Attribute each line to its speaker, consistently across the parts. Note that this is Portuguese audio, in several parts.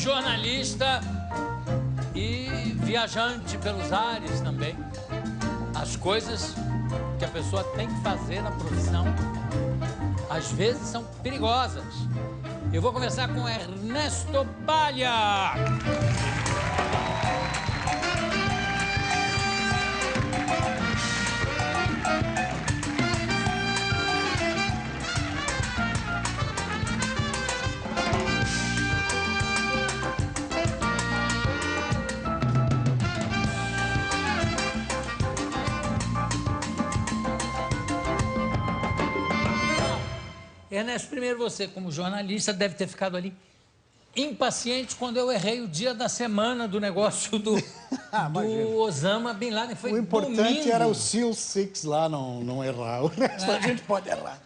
Speaker 1: jornalista e viajante pelos ares também. As coisas que a pessoa tem que fazer na profissão, às vezes, são perigosas. Eu vou começar com Ernesto Palha. Ernesto, primeiro você, como jornalista, deve ter ficado ali impaciente quando eu errei o dia da semana do negócio do Osama Bin Laden. Foi
Speaker 2: o importante
Speaker 1: domingo.
Speaker 2: Era o SEAL Six lá não errar. O resto a gente pode errar.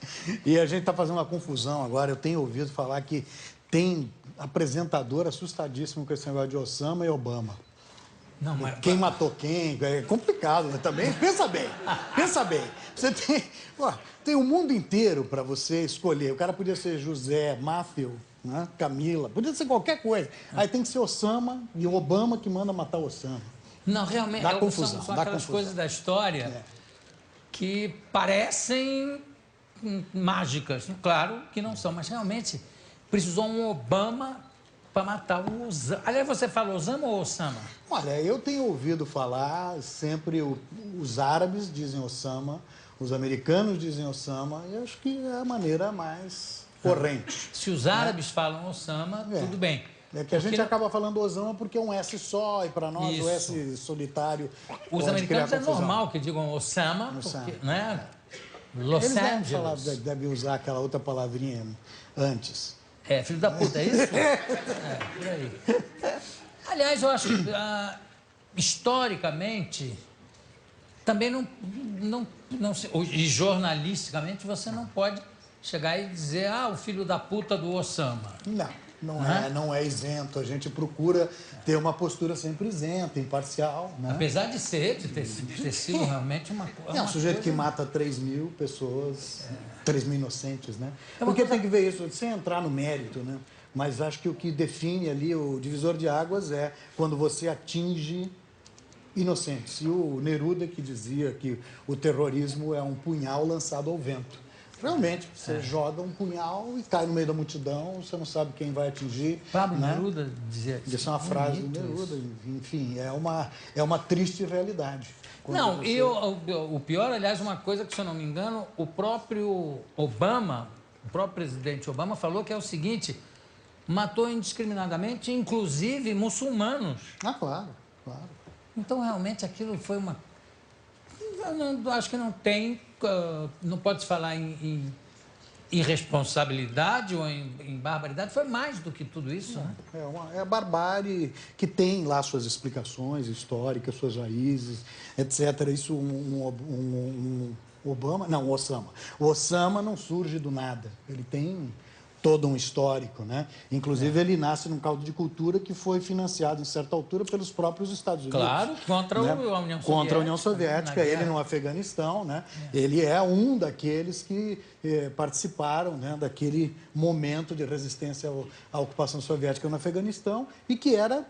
Speaker 2: E a gente está fazendo uma confusão agora. Eu tenho ouvido falar que tem apresentador assustadíssimo com esse negócio de Osama e Obama.
Speaker 1: Não, mas...
Speaker 2: Quem matou quem? É complicado, né? Também. Pensa bem. Pensa bem. Você tem o mundo inteiro para você escolher. O cara podia ser José, Matthew, né? Camila, podia ser qualquer coisa. Aí tem que ser Osama e o Obama que manda matar Osama.
Speaker 1: Não, realmente,
Speaker 2: dá confusão,
Speaker 1: são aquelas coisas da história que parecem mágicas. Claro que não são, mas realmente precisou um Obama para matar o Osama. Aliás, você fala Osama ou Osama?
Speaker 2: Olha, eu tenho ouvido falar sempre, os árabes dizem Osama, os americanos dizem Osama, e acho que é a maneira mais corrente.
Speaker 1: Se os árabes falam Osama, tudo bem.
Speaker 2: É que a gente acaba falando Osama porque é um S só, e para nós o S solitário.
Speaker 1: Os americanos é normal que digam Osama, porque, né? Los Angeles.
Speaker 2: Eles devem usar aquela outra palavrinha antes.
Speaker 1: É, filho da puta, é isso? Por aí. Aliás, eu acho que, historicamente, também e jornalisticamente, você não pode chegar e dizer, o filho da puta do Osama.
Speaker 2: Não é isento. A gente procura ter uma postura sempre isenta, imparcial. Né?
Speaker 1: Apesar de ter sido realmente uma coisa...
Speaker 2: É um sujeito que mata 3.000 pessoas, 3.000 inocentes, né? Porque tem que ver isso, sem entrar no mérito, né? Mas acho que o que define ali o divisor de águas é quando você atinge inocentes. E o Neruda que dizia que o terrorismo é um punhal lançado ao vento. Realmente, você joga um punhal e cai no meio da multidão, você não sabe quem vai atingir.
Speaker 1: Pablo Neruda dizia isso.
Speaker 2: Isso é uma frase do Neruda, enfim, é uma triste realidade.
Speaker 1: Não, e o pior, aliás, uma coisa que, se eu não me engano, o próprio Obama, o próprio presidente Obama falou que é o seguinte, matou indiscriminadamente, inclusive muçulmanos.
Speaker 2: Claro.
Speaker 1: Então, realmente, aquilo foi uma... Eu acho que não tem... Não pode se falar em irresponsabilidade ou em barbaridade. Foi mais do que tudo isso, né?
Speaker 2: É a barbárie que tem lá suas explicações históricas, suas raízes, etc. Isso Obama... Não, o Osama. O Osama não surge do nada. Ele tem todo um histórico, né? Inclusive, ele nasce num caldo de cultura que foi financiado, em certa altura, pelos próprios Estados Unidos.
Speaker 1: Claro, contra a União Soviética.
Speaker 2: Contra a União Soviética, ele no Afeganistão, né? Ele é um daqueles que participaram, né, daquele momento de resistência à ocupação soviética no Afeganistão e que era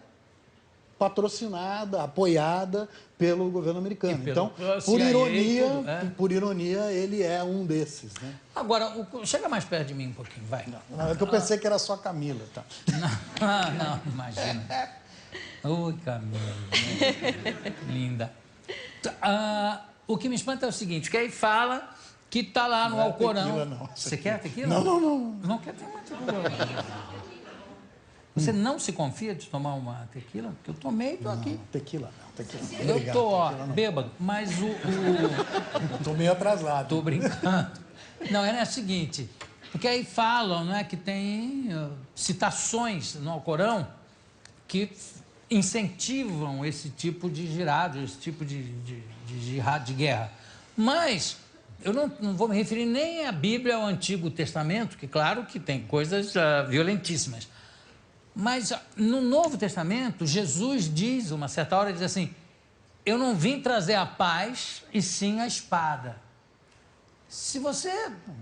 Speaker 2: patrocinada, apoiada pelo governo americano. Então, por ironia, ele é um desses, né?
Speaker 1: Agora, chega mais perto de mim um pouquinho, vai.
Speaker 2: Não, é que eu pensei que era só Camila, tá?
Speaker 1: Não, imagina. Oi, Camila. Linda. O que me espanta é o seguinte, que aí fala que tá lá no Alcorão...
Speaker 2: Tequila, não.
Speaker 1: Você quer tequila?
Speaker 2: Não.
Speaker 1: Não quer ter uma tequila. Você não se confia de tomar uma tequila? Porque eu tomei e tô aqui.
Speaker 2: Tequila não.
Speaker 1: Eu tô, bêbado, mas
Speaker 2: Eu tô meio atrasado.
Speaker 1: Tô brincando. Não, é o seguinte, porque aí falam, não é, que tem citações no Alcorão que incentivam esse tipo de jihad, esse tipo de jihad, de guerra. Mas eu não vou me referir nem à Bíblia, ao Antigo Testamento, que claro que tem coisas violentíssimas. Mas no Novo Testamento, Jesus diz, uma certa hora, diz assim, eu não vim trazer a paz, e sim a espada. Se você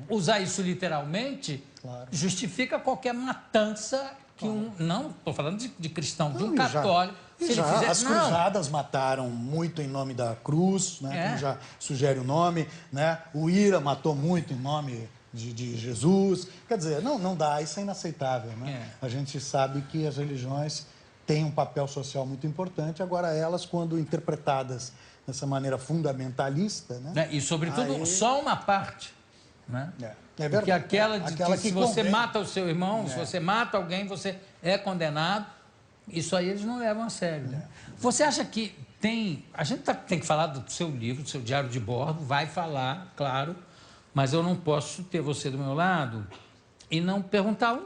Speaker 1: usar isso literalmente, justifica qualquer matança que não estou falando de cristão, de um
Speaker 2: Não,
Speaker 1: católico. Se ele
Speaker 2: as
Speaker 1: fizesse, não.
Speaker 2: cruzadas mataram muito em nome da cruz, né? Como já sugere o nome, né? O IRA matou muito em nome de Jesus. Quer dizer, não dá, isso é inaceitável, né? A gente sabe que as religiões têm um papel social muito importante, agora elas, quando interpretadas dessa maneira fundamentalista, né?
Speaker 1: E, sobretudo, só uma parte, né?
Speaker 2: É verdade.
Speaker 1: Porque aquela que se você
Speaker 2: convém.
Speaker 1: mata o seu irmão, se você mata alguém, você é condenado. Isso aí eles não levam a sério. Né? Você acha que tem... A gente tem que falar do seu livro, do seu diário de bordo, vai falar, claro, mas eu não posso ter você do meu lado e não perguntar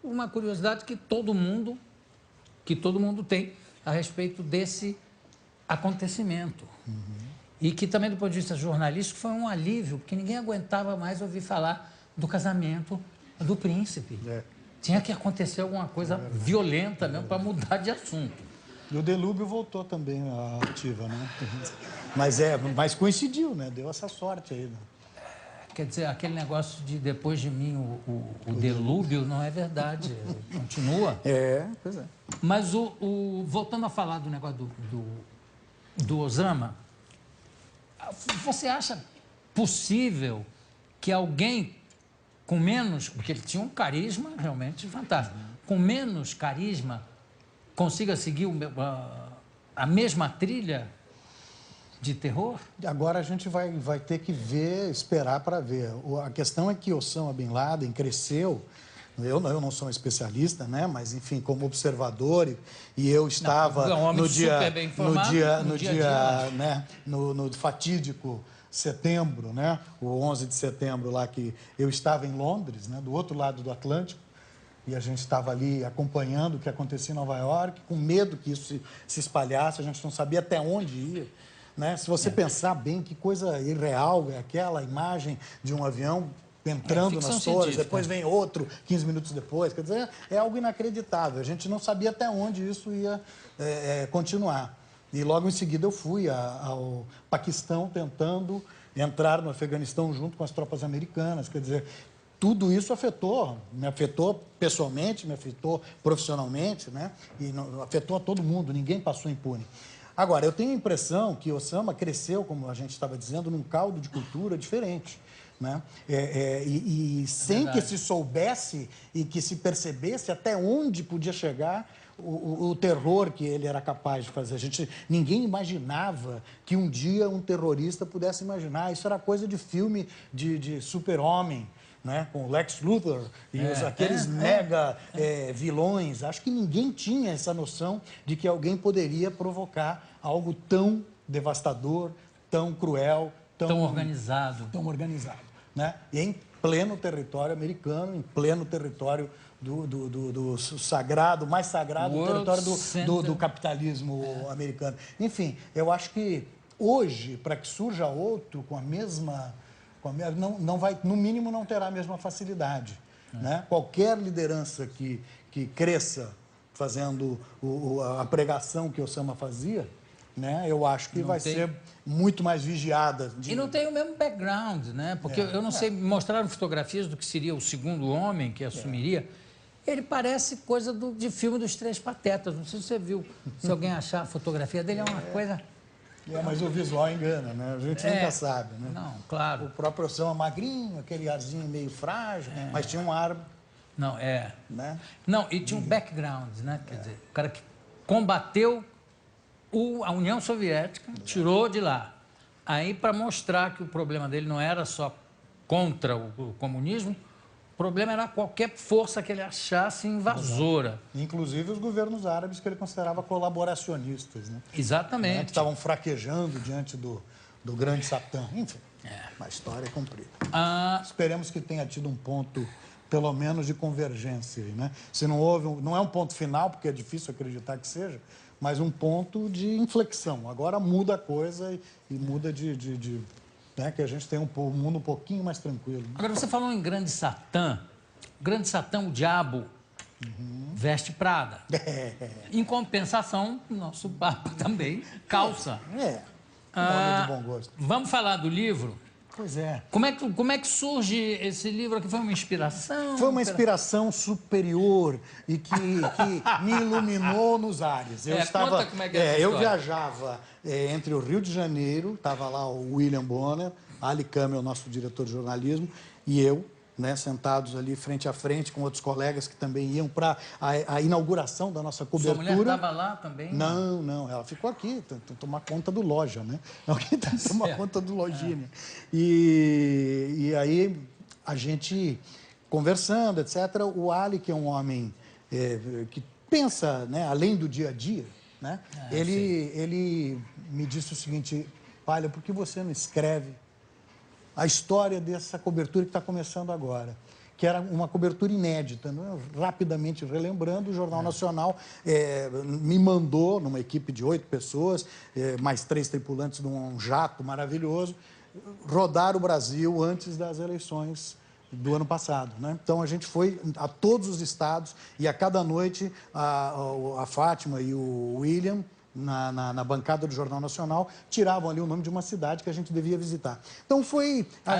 Speaker 1: uma curiosidade que todo mundo tem a respeito desse acontecimento. E que também, do ponto de vista jornalístico, foi um alívio, porque ninguém aguentava mais ouvir falar do casamento do príncipe. Tinha que acontecer alguma coisa violenta mesmo para mudar de assunto.
Speaker 2: E o Delúbio voltou também à ativa, né? Mas coincidiu, né? Deu essa sorte aí. Né?
Speaker 1: Quer dizer, aquele negócio de depois de mim o delúbio não é verdade, continua.
Speaker 2: Pois é.
Speaker 1: Mas voltando a falar do negócio do Osama, você acha possível que alguém com menos... Porque ele tinha um carisma realmente fantástico. Com menos carisma, consiga seguir a mesma trilha de terror?
Speaker 2: Agora a gente vai ter que esperar para ver. A questão é que Osama Bin Laden cresceu. Eu não sou um especialista, né? Mas enfim, como observador, e eu estava no fatídico setembro, né? O 11 de setembro lá, que eu estava em Londres, né? Do outro lado do Atlântico, e a gente estava ali acompanhando o que acontecia em Nova York, com medo que isso se espalhasse, a gente não sabia até onde ia, né? Se você pensar bem, que coisa irreal é aquela imagem de um avião entrando nas torres, depois vem outro 15 minutos depois, quer dizer, é algo inacreditável, a gente não sabia até onde isso ia continuar. E logo em seguida eu fui ao Paquistão tentando entrar no Afeganistão junto com as tropas americanas. Quer dizer, tudo isso me afetou pessoalmente, me afetou profissionalmente, né? E afetou a todo mundo, ninguém passou impune. Agora, eu tenho a impressão que Osama cresceu, como a gente estava dizendo, num caldo de cultura diferente. Né? Sem que se soubesse e que se percebesse até onde podia chegar o terror que ele era capaz de fazer. Ninguém imaginava que um dia um terrorista pudesse imaginar. Isso era coisa de filme de super-homem, né? Com o Lex Luthor e aqueles mega vilões. Acho que ninguém tinha essa noção de que alguém poderia provocar algo tão devastador, tão cruel, tão organizado. Né? E em pleno território americano, em pleno território do sagrado, mais sagrado, território do capitalismo americano. Enfim, eu acho que hoje, para que surja outro com a mesma... não vai, no mínimo, não terá a mesma facilidade. Né? Qualquer liderança que cresça fazendo a pregação que Osama fazia, né? Eu acho que vai ser muito mais vigiada.
Speaker 1: E não tem o mesmo background, né? Porque eu não sei, mostraram fotografias do que seria o segundo homem que assumiria. Ele parece coisa de filme dos Três Patetas. Não sei se você viu. Se alguém achar a fotografia dele, é uma coisa...
Speaker 2: mas o visual engana, né? A gente nunca sabe, né?
Speaker 1: Não, claro.
Speaker 2: O próprio Osama magrinho, aquele arzinho meio frágil, mas tinha um ar...
Speaker 1: Não,
Speaker 2: né?
Speaker 1: Não, e tinha um background, né? Quer dizer, o cara que combateu a União Soviética, tirou de lá. Aí, para mostrar que o problema dele não era só contra o comunismo, o problema era qualquer força que ele achasse invasora.
Speaker 2: Inclusive os governos árabes que ele considerava colaboracionistas, né?
Speaker 1: Exatamente.
Speaker 2: Que estavam fraquejando diante do grande Satã. Enfim, uma história comprida. Esperemos que tenha tido um ponto, pelo menos, de convergência. Né? Se não houve, não é um ponto final, porque é difícil acreditar que seja, mas um ponto de inflexão. Agora muda a coisa e muda né, que a gente tem um mundo um pouquinho mais tranquilo. Né?
Speaker 1: Agora, você falou em grande Satã. Grande Satã, o diabo, veste Prada. Em compensação, nosso Papa também calça.
Speaker 2: Homem de bom gosto.
Speaker 1: Vamos falar do livro,
Speaker 2: Pois é.
Speaker 1: Como é que surge esse livro aqui? Foi uma inspiração?
Speaker 2: Foi uma inspiração superior e que me iluminou nos ares.
Speaker 1: Conta como é que é essa
Speaker 2: eu
Speaker 1: história.
Speaker 2: viajava entre o Rio de Janeiro, estava lá o William Bonner, Ali Câmara, o nosso diretor de jornalismo, e eu, né, sentados ali frente a frente com outros colegas que também iam para a inauguração da nossa cobertura.
Speaker 1: Sua mulher estava lá também?
Speaker 2: Não, ela ficou aqui, tomar conta do loja, né? Alguém tem que tomar conta do lojinha. E aí, a gente conversando, etc. O Ali, que é um homem que pensa, né, além do dia a dia, né? Ele me disse o seguinte: Palha, por que você não escreve a história dessa cobertura que está começando agora, que era uma cobertura inédita, né? Rapidamente relembrando, o Jornal Nacional me mandou, numa equipe de 8 pessoas, mais 3 tripulantes de um jato maravilhoso, rodar o Brasil antes das eleições do ano passado, né? Então, a gente foi a todos os estados e a cada noite a Fátima e o William, na bancada do Jornal Nacional, tiravam ali o nome de uma cidade que a gente devia visitar. Então a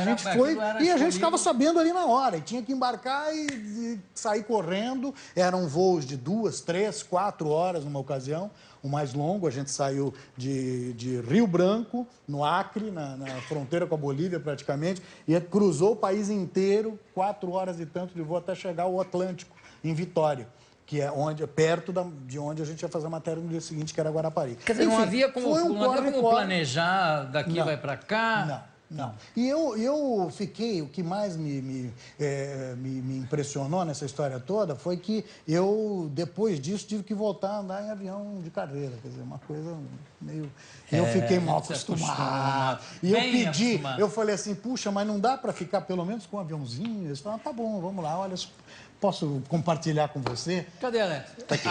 Speaker 2: gente ficava sabendo ali na hora, e tinha que embarcar e sair correndo. Eram voos de 2, 3, 4 horas numa ocasião. O mais longo, a gente saiu de Rio Branco, no Acre, na fronteira com a Bolívia praticamente, e cruzou o país inteiro, 4 horas e tanto de voo até chegar ao Atlântico, em Vitória, que é perto de onde a gente ia fazer a matéria no dia seguinte, que era Guarapari.
Speaker 1: Quer dizer, não havia como planejar, daqui vai para cá?
Speaker 2: Não. E eu fiquei, o que mais me impressionou nessa história toda foi que eu, depois disso, tive que voltar a andar em avião de carreira. Quer dizer, uma coisa meio... Eu fiquei mal acostumado. E eu falei assim, puxa, mas não dá para ficar pelo menos com um aviãozinho? Eles falaram, tá bom, vamos lá, olha... Posso compartilhar com você?
Speaker 1: Cadê, Alex?
Speaker 2: Tá aqui,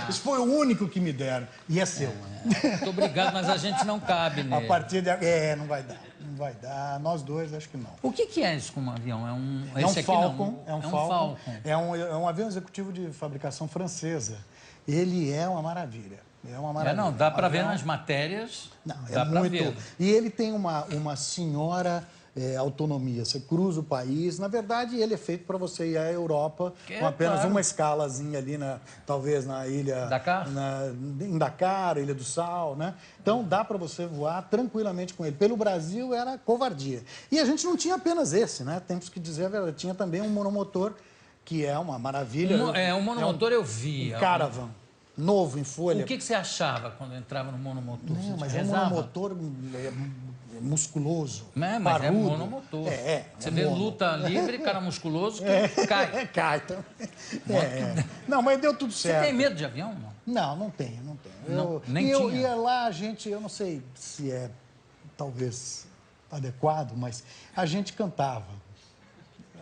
Speaker 2: Esse foi o único que me deram. E é seu.
Speaker 1: Muito obrigado, mas a gente não cabe nele.
Speaker 2: A partir de... não vai dar. Não vai dar. Nós dois, acho que não.
Speaker 1: O que é isso como avião? É
Speaker 2: um Falcon. É um Falcon. É um avião executivo de fabricação francesa. Ele é uma maravilha. É uma maravilha.
Speaker 1: Não, dá para ver nas matérias.
Speaker 2: Não, é muito. E ele tem uma senhora... autonomia, você cruza o país. Na verdade, ele é feito para você ir à Europa com apenas uma escalazinha ali, talvez na ilha...
Speaker 1: Dakar?
Speaker 2: Em Dakar, Ilha do Sal, né? Então, dá para você voar tranquilamente com ele. Pelo Brasil, era covardia. E a gente não tinha apenas esse, né? Temos que dizer a verdade. Tinha também um monomotor, que é uma maravilha.
Speaker 1: Um monomotor eu vi.
Speaker 2: Um Caravan. Novo, em folha.
Speaker 1: O que você achava quando entrava no monomotor?
Speaker 2: Não, mas é um monomotor musculoso,
Speaker 1: mas
Speaker 2: parrudo.
Speaker 1: É monomotor. Você vê luta livre, cara musculoso, que cai.
Speaker 2: Cai também. Não, mas deu tudo certo.
Speaker 1: Você tem medo de avião?
Speaker 2: Não tenho.
Speaker 1: Eu
Speaker 2: ia lá, eu não sei se é talvez adequado, mas a gente cantava.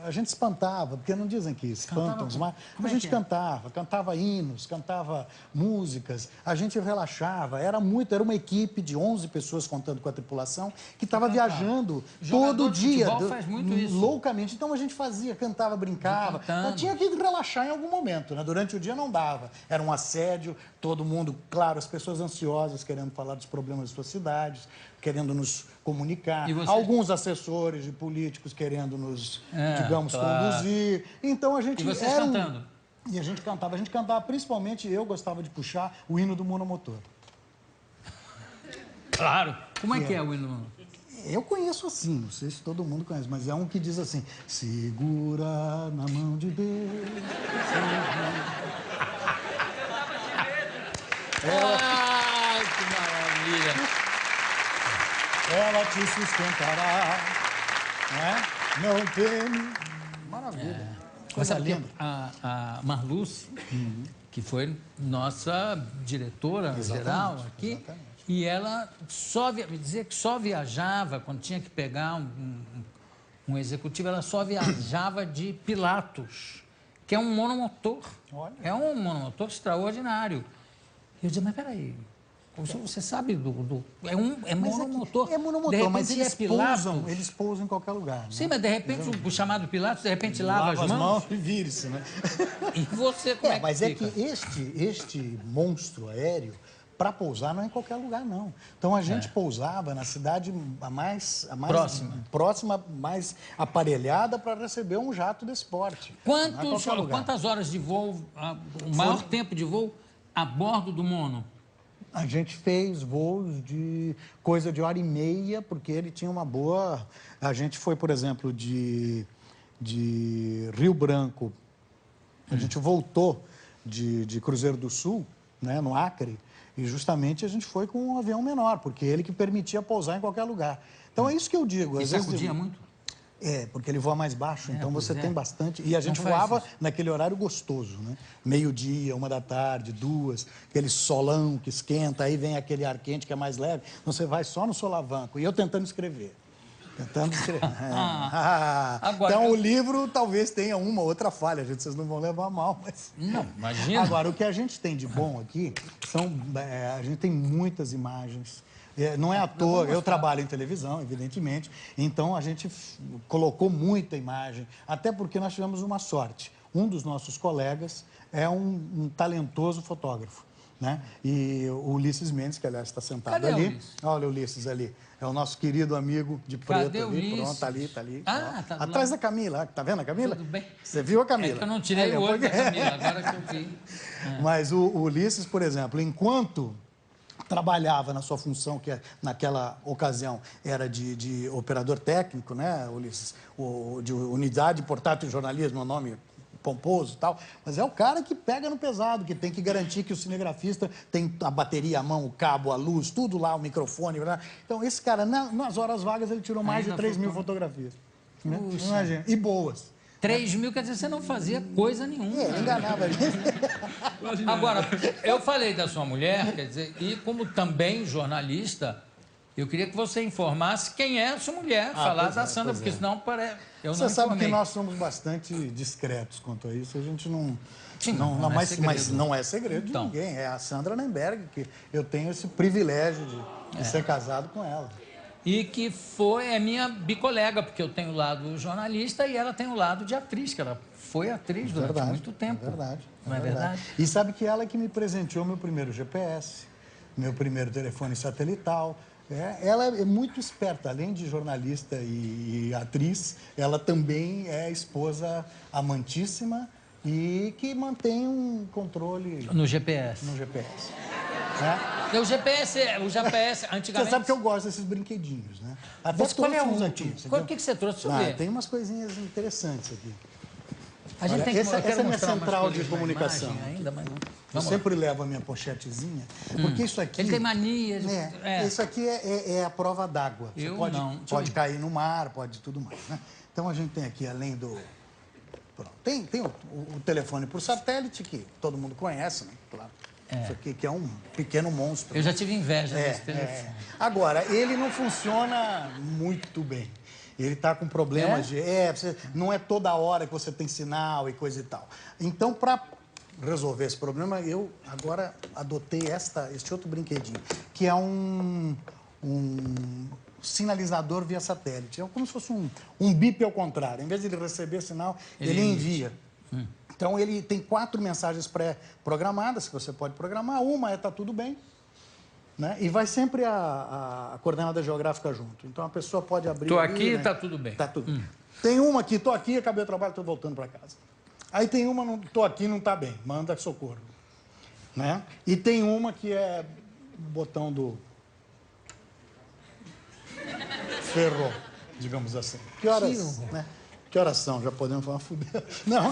Speaker 2: A gente espantava, porque não dizem que espantam, mas a gente cantava hinos, cantava músicas, a gente relaxava, era uma equipe de 11 pessoas contando com a tripulação que estava viajando todo dia,
Speaker 1: faz muito isso.
Speaker 2: Loucamente. Então a gente cantava, brincava, tinha que relaxar em algum momento, né? Durante o dia não dava, era um assédio, todo mundo, claro, as pessoas ansiosas querendo falar dos problemas de suas cidades, querendo nos comunicar, alguns assessores de políticos querendo nos, digamos, conduzir. Então a gente...
Speaker 1: E vocês cantando?
Speaker 2: E a gente cantava principalmente, eu gostava de puxar o hino do monomotor.
Speaker 1: Claro! Como é que é o hino do monomotor?
Speaker 2: Eu conheço assim, não sei se todo mundo conhece, mas é um que diz assim: segura na mão de Deus.
Speaker 1: Ai, que maravilha!
Speaker 2: Ela te sustentará, né? Não teme. Maravilha.
Speaker 1: Você sabe que a Marluce, que foi nossa diretora geral aqui, e ela dizia que só viajava, quando tinha que pegar um executivo, ela só viajava de Pilatus, que é um monomotor.
Speaker 2: Olha.
Speaker 1: É um monomotor extraordinário. E eu dizia, mas peraí, você sabe é monomotor.
Speaker 2: É monomotor, mas eles pousam em qualquer lugar. Né?
Speaker 1: Sim, mas de repente o chamado Pilatus, de repente lava as mãos
Speaker 2: e vire-se, né?
Speaker 1: E você, como
Speaker 2: mas é que este monstro aéreo para pousar não é em qualquer lugar, não. Então, a gente pousava na cidade a mais próxima, mais aparelhada para receber um jato desse porte.
Speaker 1: Quantas horas de voo, o maior tempo de voo a bordo do Mono?
Speaker 2: A gente fez voos de coisa de 1h30, porque ele tinha uma boa... A gente foi, por exemplo, de Rio Branco. A gente voltou de Cruzeiro do Sul, né, no Acre, e justamente a gente foi com um avião menor, porque ele que permitia pousar em qualquer lugar. Então, é isso que eu digo.
Speaker 1: E sacudia muito?
Speaker 2: Porque ele voa mais baixo, então você tem bastante... E a gente voava naquele horário gostoso, né? 12h, 1h, 2h, aquele solão que esquenta, aí vem aquele ar quente que é mais leve, então você vai só no solavanco. E eu tentando escrever.
Speaker 1: Agora,
Speaker 2: então, o livro talvez tenha uma ou outra falha, gente, vocês não vão levar mal, mas...
Speaker 1: Não, imagina.
Speaker 2: Agora, o que a gente tem de bom aqui a gente tem muitas imagens. Não é à toa, eu trabalho em televisão, evidentemente, então a gente colocou muita imagem, até porque nós tivemos uma sorte. Um dos nossos colegas é um talentoso fotógrafo, né? E o Ulisses Mendes, que aliás está sentado ali. Olha o Ulisses ali. É o nosso querido amigo de preto.
Speaker 1: Cadê o
Speaker 2: ali.
Speaker 1: Ulisses?
Speaker 2: Pronto, tá ali.
Speaker 1: Ah, tá
Speaker 2: atrás da Camila, tá vendo a Camila?
Speaker 1: Tudo bem.
Speaker 2: Você viu a Camila?
Speaker 1: É que eu não tirei o olho da Camila, agora que eu vi.
Speaker 2: Mas o Ulisses, por exemplo, enquanto trabalhava na sua função, que naquela ocasião era de operador técnico, né, Ulisses? De unidade portátil de jornalismo, o nome pomposo e tal, mas é o cara que pega no pesado, que tem que garantir que o cinegrafista tem a bateria, a mão, o cabo, a luz, tudo lá, o microfone. Né? Então, esse cara, nas horas vagas, ele tirou mais de 3.000 fotografias. Né? Imagina. E boas.
Speaker 1: 3.000, quer dizer, você não fazia coisa nenhuma.
Speaker 2: Ele enganava a gente.
Speaker 1: Agora, eu falei da sua mulher, quer dizer, e como também jornalista, eu queria que você informasse quem é a sua mulher, falar da Sandra, porque senão parece...
Speaker 2: Você sabe que nós somos bastante discretos quanto a isso, a gente não...
Speaker 1: Sim,
Speaker 2: mas não é segredo de ninguém, é a Sandra Nemberg, que eu tenho esse privilégio de ser casado com ela.
Speaker 1: E que é minha bicolega, porque eu tenho o lado jornalista e ela tem o lado de atriz, que ela foi atriz durante muito tempo.
Speaker 2: É verdade.
Speaker 1: Não é verdade?
Speaker 2: E sabe que ela é que me presenteou meu primeiro GPS, meu primeiro telefone satelital. Ela é muito esperta, além de jornalista e atriz, ela também é esposa amantíssima e que mantém um controle...
Speaker 1: No GPS.
Speaker 2: No GPS.
Speaker 1: O GPS, antigamente...
Speaker 2: Você sabe que eu gosto desses brinquedinhos, né? Até
Speaker 1: qual é o
Speaker 2: uns
Speaker 1: último?
Speaker 2: aqui.
Speaker 1: O que você trouxe? Deixa eu ver.
Speaker 2: Tem umas coisinhas interessantes aqui.
Speaker 1: A gente tem que,
Speaker 2: essa é a minha central de comunicação.
Speaker 1: Ainda, mas não.
Speaker 2: Eu sempre levo a minha pochetezinha, porque isso aqui...
Speaker 1: Ele tem mania.
Speaker 2: Isso aqui é a prova d'água. Você pode cair no mar, pode tudo mais, né? Então, a gente tem aqui, além do... Pronto, tem o telefone por satélite, que todo mundo conhece, né? Claro. Isso aqui que é um pequeno monstro.
Speaker 1: Eu já tive inveja desse telefone.
Speaker 2: Agora, ele não funciona muito bem. Ele está com problemas não é toda hora que você tem sinal e coisa e tal. Então, para resolver esse problema, eu agora adotei este outro brinquedinho, que é um sinalizador via satélite. É como se fosse um bip ao contrário. Em vez de ele receber sinal, ele envia. Então, ele tem 4 mensagens pré-programadas, que você pode programar. Uma é tá tudo bem. Né? E vai sempre a coordenada geográfica junto. Então, a pessoa pode abrir...
Speaker 1: Estou aqui e tá tudo bem.
Speaker 2: Tá tudo bem. Tem uma aqui, estou aqui, acabei o trabalho, estou voltando para casa. Aí tem uma, estou aqui, não está bem, manda socorro. Né? E tem uma que é o botão do... ferrou, digamos assim. Que horas, né? Que horas são? Já podemos falar fudeu. Não,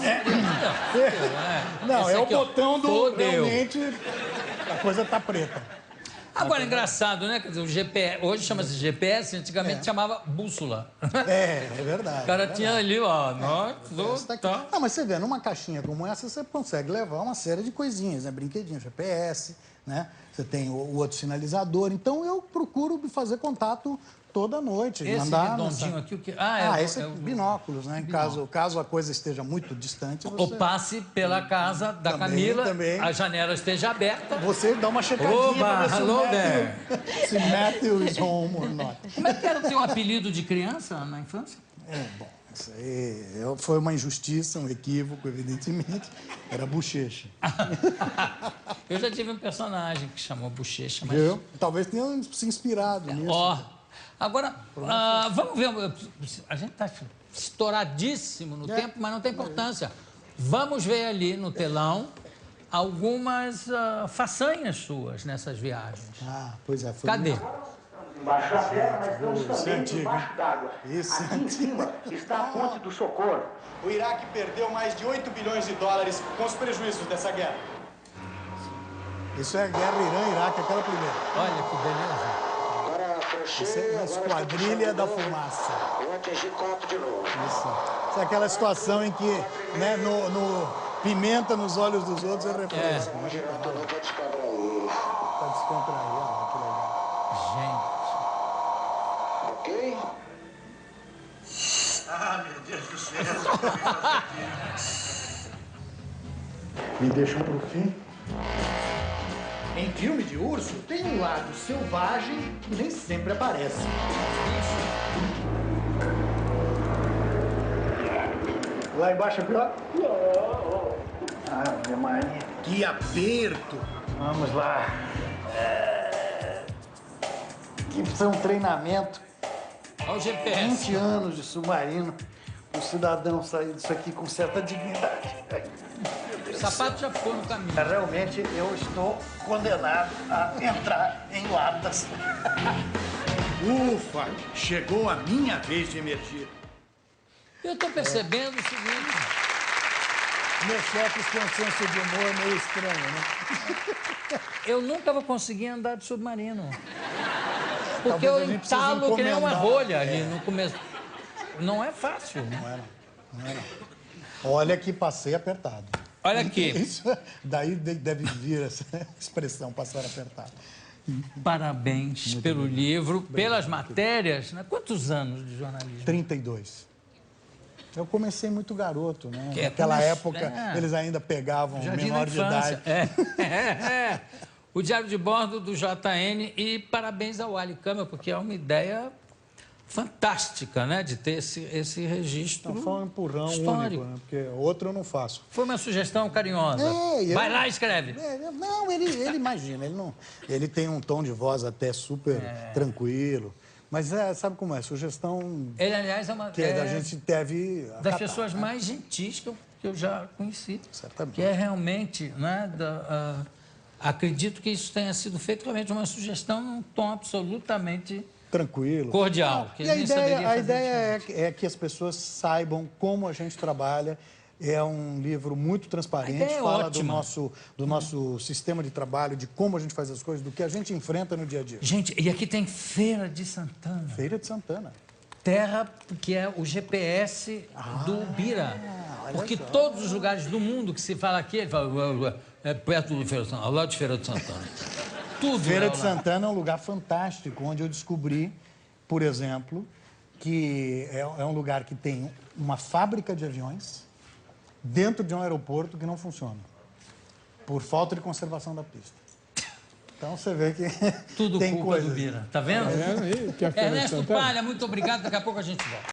Speaker 2: não, é o botão do... Realmente, a coisa está preta.
Speaker 1: Agora, é engraçado, né? Quer dizer, o GPS, hoje chama-se GPS, antigamente chamava bússola.
Speaker 2: É verdade.
Speaker 1: O cara tinha ali, ó,
Speaker 2: Não, mas você vê, numa caixinha como essa, você consegue levar uma série de coisinhas, né? Brinquedinho, GPS, né? Você tem o outro sinalizador. Então, eu procuro fazer contato toda noite.
Speaker 1: Esse redondinho aqui, o que...
Speaker 2: esse é binóculos, né? Caso a coisa esteja muito distante, você...
Speaker 1: Ou passe pela casa da Camila, a janela esteja aberta.
Speaker 2: Você dá uma checadinha para ver se Matthew is home or not.
Speaker 1: Como é que era o teu apelido de criança na infância?
Speaker 2: Bom, isso aí foi uma injustiça, um equívoco, evidentemente. Era Bochecha.
Speaker 1: Eu já tive um personagem que chamou Bochecha, mas...
Speaker 2: Viu? Talvez tenha se inspirado nisso.
Speaker 1: Ó, agora, vamos ver... A gente está estouradíssimo no tempo, mas não tem importância. Vamos ver ali no telão algumas façanhas suas nessas viagens.
Speaker 2: Ah, pois é. Foi
Speaker 1: Cadê?
Speaker 3: Embaixo da terra, mas estamos
Speaker 2: Isso é
Speaker 3: também
Speaker 2: antigo,
Speaker 3: embaixo d'água.
Speaker 2: Isso é
Speaker 3: Aqui em cima está a ponte do Socorro.
Speaker 2: O Iraque perdeu mais de 8 bilhões de dólares com os prejuízos dessa guerra. Isso é a guerra Irã-Iraque, aquela primeira.
Speaker 1: Olha que beleza.
Speaker 3: Agora fechei,
Speaker 2: Isso é a Esquadrilha da Fumaça.
Speaker 3: Eu atingi 4 de novo.
Speaker 2: Isso é aquela situação em que, né, no pimenta nos olhos dos outros é refresco.
Speaker 3: Vamos girar tudo para descontrair.
Speaker 2: Tá descontraído, ó, que legal.
Speaker 1: Gente.
Speaker 3: Ok?
Speaker 4: Ah, meu Deus do céu.
Speaker 2: Me deixam pro fim.
Speaker 5: Em filme de urso, tem um lado selvagem que nem sempre aparece.
Speaker 2: Lá embaixo é pior?
Speaker 5: Ah, minha Maria. Que aperto!
Speaker 2: Vamos lá. Que isso é um treinamento.
Speaker 1: Olha o GPS.
Speaker 2: 20 anos de submarino. O cidadão sair disso aqui com certa dignidade.
Speaker 1: O sapato já ficou no caminho.
Speaker 5: Realmente eu estou condenado a entrar em latas. Ufa! Chegou a minha vez de emergir.
Speaker 1: Eu estou percebendo o seguinte...
Speaker 2: Meus chefes têm um senso de humor meio estranho, né?
Speaker 1: Eu nunca vou conseguir andar de submarino. Porque
Speaker 2: Talvez a
Speaker 1: eu
Speaker 2: gente precise
Speaker 1: entalo que nem uma
Speaker 2: encomendar.
Speaker 1: rolha ali no começo. Não é fácil.
Speaker 2: Não é não. Olha que passei apertado.
Speaker 1: Olha aqui.
Speaker 2: Isso, daí deve vir essa expressão, passar apertado.
Speaker 1: Parabéns pelo livro, pelas matérias. Né? Quantos anos de jornalismo?
Speaker 2: 32. Eu comecei muito garoto, né?
Speaker 1: Que é
Speaker 2: Naquela
Speaker 1: como-
Speaker 2: época,
Speaker 1: é.
Speaker 2: eles ainda pegavam
Speaker 1: Jardim
Speaker 2: menor
Speaker 1: da
Speaker 2: de
Speaker 1: infância.
Speaker 2: idade.
Speaker 1: O Diário de Bordo do JN e parabéns ao Ali Câmara, porque é uma ideia fantástica, né? De ter esse registro
Speaker 2: Então, foi um empurrão
Speaker 1: histórico.
Speaker 2: único, né? Porque outro eu não faço.
Speaker 1: Foi uma sugestão carinhosa. Vai lá e escreve.
Speaker 2: Não, ele imagina, ele tem um tom de voz até super tranquilo. Mas sabe como é? Sugestão
Speaker 1: Ele, aliás, é uma
Speaker 2: que a gente deve
Speaker 1: das
Speaker 2: acatar,
Speaker 1: pessoas
Speaker 2: né?
Speaker 1: mais gentis que eu já conheci.
Speaker 2: Certamente.
Speaker 1: Que é realmente, né? Acredito que isso tenha sido feito realmente uma sugestão num tom absolutamente
Speaker 2: Tranquilo.
Speaker 1: cordial. Que
Speaker 2: E a
Speaker 1: nem saberia
Speaker 2: ideia
Speaker 1: fazer
Speaker 2: é,
Speaker 1: diferente.
Speaker 2: é que as pessoas saibam como a gente trabalha. É um livro muito
Speaker 1: A
Speaker 2: transparente,
Speaker 1: ideia é
Speaker 2: fala
Speaker 1: ótima.
Speaker 2: do nosso sistema de trabalho, de como a gente faz as coisas, do que a gente enfrenta no dia a dia.
Speaker 1: Gente, e aqui tem Feira de Santana.
Speaker 2: Feira de Santana.
Speaker 1: Terra que é o GPS do Bira. Porque todos os lugares do mundo que se fala aqui, ele fala, é perto de Feira de Santana, ao lado de Feira de Santana. Tudo
Speaker 2: Feira
Speaker 1: é
Speaker 2: de
Speaker 1: ao lado.
Speaker 2: Santana é um lugar fantástico, onde eu descobri, por exemplo, que é um lugar que tem uma fábrica de aviões dentro de um aeroporto que não funciona, por falta de conservação da pista. Então você vê que
Speaker 1: Tudo
Speaker 2: tem
Speaker 1: culpa
Speaker 2: coisas.
Speaker 1: do Bira. Tá vendo?
Speaker 6: Aí, que a Feira de
Speaker 1: Ernesto
Speaker 6: Santana.
Speaker 1: Palha, muito obrigado. Daqui a pouco a gente volta.